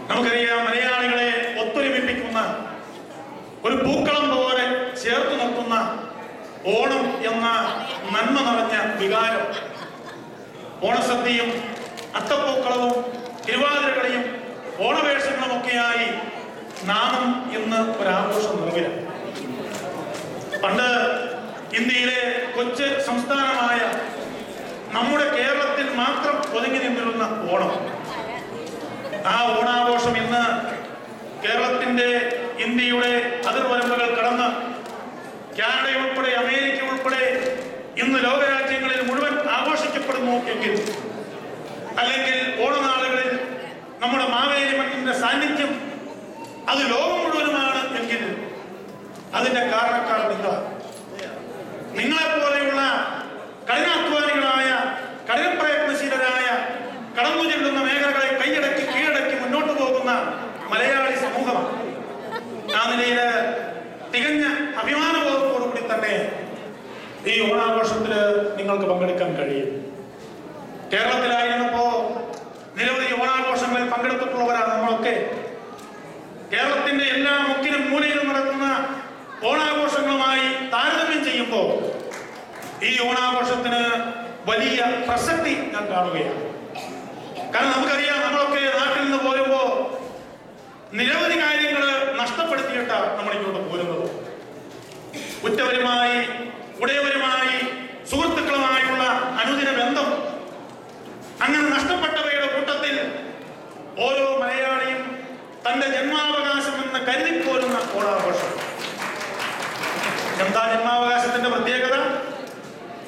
നമുക്കറിയാം, മലയാളികളെ ഒത്തൊരുമിപ്പിക്കുന്ന ഒരു പൂക്കളം പോലെ ചേർത്ത് നിർത്തുന്ന ഓണം എന്ന നന്മ നിറഞ്ഞ വികാരം, ഓണസദ്യയും അത്തപ്പൂക്കളവും തിരുവാതിരകളെയും ഓണവേഷങ്ങളുമൊക്കെയായി നാമും ഇന്ന് ഒരാഘോഷം നിറവിലാണ്. പണ്ട് ഇന്ത്യയിലെ കൊച്ചു സംസ്ഥാനമായ നമ്മുടെ കേരളത്തിൽ മാത്രം ഒതുങ്ങി നിന്നിരുന്ന ഓണം, ആ ഓണാഘോഷം ഇന്ന് കേരളത്തിന്റെ, ഇന്ത്യയുടെ അതിർവരമ്പുകൾ കടന്ന് കാനഡ ഉൾപ്പെടെ, അമേരിക്ക ഉൾപ്പെടെ ഇന്ന് ലോകരാജ്യങ്ങളിൽ മുഴുവൻ ആഘോഷിക്കപ്പെടുന്നു എങ്കിൽ, അല്ലെങ്കിൽ ഓണനാളുകളിൽ നമ്മുടെ മാവേലി മണ്ണിന്റെ സാന്നിധ്യം അത് ലോകം മുഴുവനുമാണ് എങ്കിൽ അതിന്റെ കാരണക്കാർ നിങ്ങളെപ്പോലെയുള്ള കഠിനാധ്വാനികളായ, കഠിനപ്രയത്നശീലരായ, കടന്നു ചെല്ലുന്ന മേഖലകളെ കൈയടക്കി കീഴടക്കി മുന്നോട്ട് പോകുന്ന മലയാളി സമൂഹമാണ്. ആ നിലയിൽ തികഞ്ഞ അഭിമാനബോധത്തോടുകൂടി തന്നെ ഈ ഓണാഘോഷത്തില് നിങ്ങൾക്ക് പങ്കെടുക്കാൻ കഴിയും. കേരളത്തിലായിരുന്നപ്പോ നിരവധി ഓണാഘോഷങ്ങളിൽ പങ്കെടുത്തിട്ടുള്ളവരാണ് നമ്മളൊക്കെ. കേരളത്തിന്റെ എല്ലാ മുക്കിലും മൂലയിലും നടക്കുന്ന ഓണാഘോഷങ്ങളുമായി താരതമ്യം ചെയ്യുമ്പോൾ ഈ ഓണാഘോഷത്തിന് വലിയ പ്രസക്തി ഞാൻ കാണുകയാണ്. കാരണം നമുക്കറിയാം, നമ്മളൊക്കെ നാട്ടിൽ നിന്ന് പോരുമ്പോ നിരവധി കാര്യങ്ങൾ നഷ്ടപ്പെടുത്തിയിട്ടാണ് നമ്മൾ ഇങ്ങോട്ട് പോരുന്നത്. ഉറ്റവരുമായി, ഉടയവരുമായി, സുഹൃത്തുക്കളുമായുള്ള അനുദിന ബന്ധം, അങ്ങനെ നഷ്ടപ്പെട്ടവയുടെ കൂട്ടത്തിൽ ഓരോ മലയാളിയും തന്റെ ജന്മാവകാശം എന്ന് കരുതിപ്പോരുന്ന ഓണാഘോഷം. എന്താ ജന്മാവകാശത്തിന്റെ പ്രത്യേകത?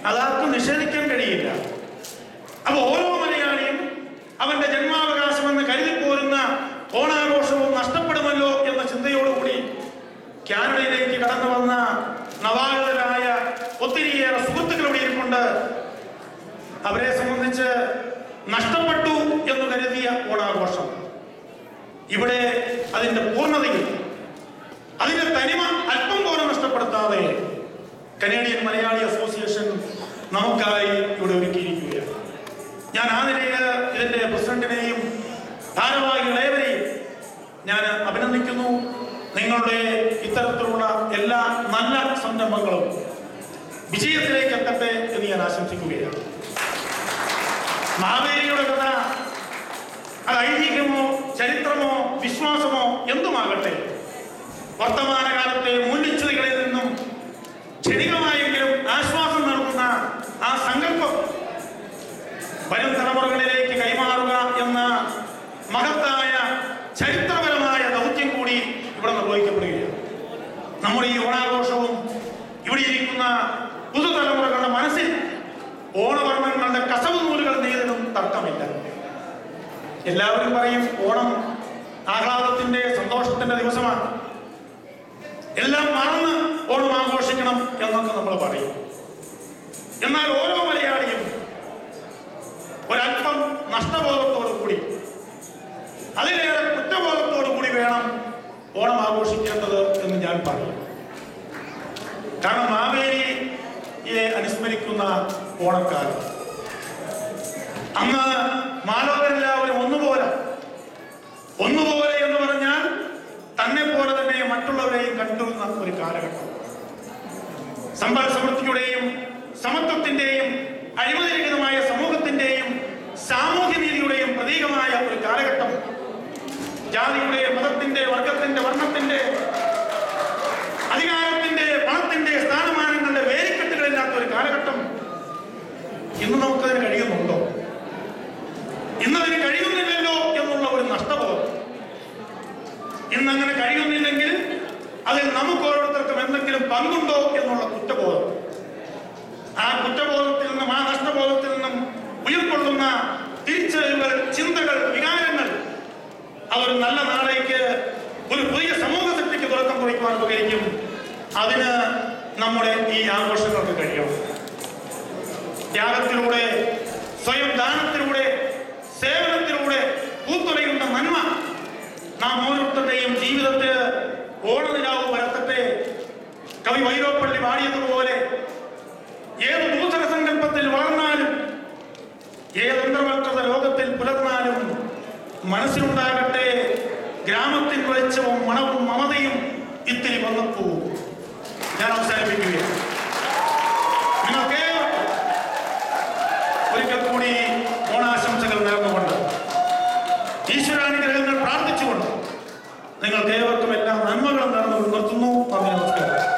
അതാർക്കും നിഷേധിക്കാൻ കഴിയില്ല. അപ്പൊ ഓരോ മലയാളിയും അവന്റെ ജന്മാവകാശം എന്ന് കരുതിപ്പോരുന്ന ഓണാഘോഷവും നഷ്ടപ്പെടുമല്ലോ എന്ന ചിന്തയോടുകൂടി കാനഡയിലേക്ക് കടന്നു വന്ന നവാഗതരായ ഒത്തിരിയേറെ സുഹൃത്തുക്കൾ ഇവിടെ ഇരിപ്പുണ്ട്. അവരെ സംബന്ധിച്ച് നഷ്ടപ്പെട്ടു എന്ന് കരുതിയ ഓണാഘോഷം ഇവിടെ അതിന്റെ പൂർണ്ണതയിൽ, അതിന്റെ തനിമ അല്പം പോലും നഷ്ടപ്പെടുത്താതെ കനേഡിയൻ മലയാളി അസോസിയേഷൻ നമുക്കായി ഇവിടെ ഒരുക്കിയിരിക്കുകയാണ്. ഞാൻ ആ നിലയിൽ ഇതിന്റെ പ്രസിഡന്റിനെയും ഭാരവാഹികളേവരെയും ഞാൻ അഭിനന്ദിക്കുന്നു. നിങ്ങളുടെ ഇത്തരത്തിലുള്ള എല്ലാ നല്ല സംരംഭങ്ങളും വിജയത്തിലേക്ക് എത്തട്ടെ എന്ന് ഞാൻ ആശംസിക്കുകയാണ്. മാവേലിയുടെ കഥ അത് ഐതിഹ്യമോ ചരിത്രമോ വിശ്വാസമോ എന്തുമാകട്ടെ, വർത്തമാനകാലത്തെ മൂല്യച്യുതികളിൽ നിന്നും ക്ഷണികമായെങ്കിലും ആശ്വാസം നൽകുന്ന ആ സങ്കല്പം വരും തലമുറകളിലേക്ക് കൈമാറുക എന്ന മഹത്തായ ചരിത്രപരമായ ദൗത്യം കൂടി ഇവിടെ നിർവഹിക്കപ്പെടുകയാണ്. നമ്മുടെ ഈ ഓണാഘോഷവും ഇവിടെ ഇരിക്കുന്ന പുതുതലമുറകളുടെ മനസ്സിൽ ഓണവർണ്ണങ്ങളുടെ കസവ് നൂലുകൾ നെയ്തതിനും തർക്കമില്ല. എല്ലാവരും പറയും ഓണം ആഹ്ലാദത്തിന്റെ, സന്തോഷത്തിന്റെ ദിവസമാണ്, എല്ലാം മറന്ന് ഓണം ആഘോഷിക്കണം എന്നൊക്കെ നമ്മൾ പറയും. എന്നാൽ ഓരോ മലയാളിയും ഒരല്പം നഷ്ടബോധത്തോടു കൂടി, അതിലേറെ കുറ്റബോധത്തോടു കൂടി വേണം ഓണം ആഘോഷിക്കേണ്ടത് എന്ന് ഞാൻ പറയും. കാരണം മാവേലിയെ അനുസ്മരിക്കുന്ന ഓണക്കാലം, അന്ന് മാലോകരെല്ലാവരും ഒന്നുപോലെ എന്ന് പറഞ്ഞാൽ തന്നെ പോലെ തന്നെ മറ്റുള്ളവരെയും കണ്ടുവരുന്ന ഒരു കാലഘട്ടം. സമ്പൽ സമൃദ്ധിയുടെയും സമത്വത്തിന്റെയും അഴിമതിരഹിതമായ സമൂഹത്തിന്റെയും സാമൂഹ്യനീതിയുടെയും പ്രതീകമായ ഒരു കാലഘട്ടം. ജാതിയുടെ, മതത്തിന്റെ, വർഗത്തിന്റെ, വർണ്ണത്തിന്റെ, അധികാരത്തിന്റെ, പണത്തിന്റെ, സ്ഥാനമാനങ്ങളുടെ വേലിക്കെട്ടുകളില്ലാത്ത ഒരു കാലഘട്ടം. ഇന്ന് നമുക്കതിന് കഴിയുന്നുണ്ടോ? ഇന്നതിന് കഴിയുന്നില്ലല്ലോ എന്നുള്ള ഒരു നഷ്ടബോധം. ഇന്നങ്ങനെ കഴിയുന്നില്ലെങ്കിൽ അതിൽ നമുക്ക് ഓരോരുത്തർക്കും എന്തെങ്കിലും പങ്കുണ്ടോ എന്നുള്ള കുറ്റബോധം. ആ കുറ്റബോധത്തിൽ നിന്നും, ആ നഷ്ടബോധത്തിൽ നിന്നും ഉയർക്കൊള്ളുന്ന തിരിച്ചറിവുകൾ, ചിന്തകൾ, വികാരങ്ങൾ അതൊരു നല്ല നാളേക്ക്, ഒരു പുതിയ സമൂഹ ശക്തിക്ക് തുടക്കം കുറിക്കുവാൻ ഉപകരിക്കും. അതിന് നമ്മുടെ ഈ ആഘോഷങ്ങൾക്ക് കഴിയണം. ത്യാഗത്തിലൂടെ, സ്വയം ദാനത്തിലൂടെ, സേവനത്തിലൂടെ പൂത്തുലയുന്ന നന്മ നാം ഓരോരുത്തരുടെയും ജീവിതത്തിൽ ഓണനിലാവ് പരത്തട്ടെ. കവി വൈലോപ്പള്ളി പാടിയതുപോലെ ഏത് നൂതന സങ്കല്പത്തിൽ വളർന്നാലും, ഏത് അന്തർവൽക്കൃത ലോകത്തിൽ പുലർന്നാലും മനസ്സിലുണ്ടാകട്ടെ ഗ്രാമത്തിൻ വെളിച്ചവും മണവും മമതയും ഇത്തിരി വന്നപ്പോ ഞാൻ അവസാനിപ്പിക്കുകയാണ്. നിങ്ങൾക്ക് ഒരിക്കൽ കൂടി ഓണാശംസകൾ നേർന്നുകൊണ്ട് ഈശ്വരാനുഗ്രഹങ്ങൾ പ്രാർത്ഥിച്ചുകൊണ്ട് നിങ്ങൾക്ക് ഏവർക്കും എല്ലാം നന്മകൾ നേർന്നു നിർത്തുന്നു. നന്ദി, നമസ്കാരം.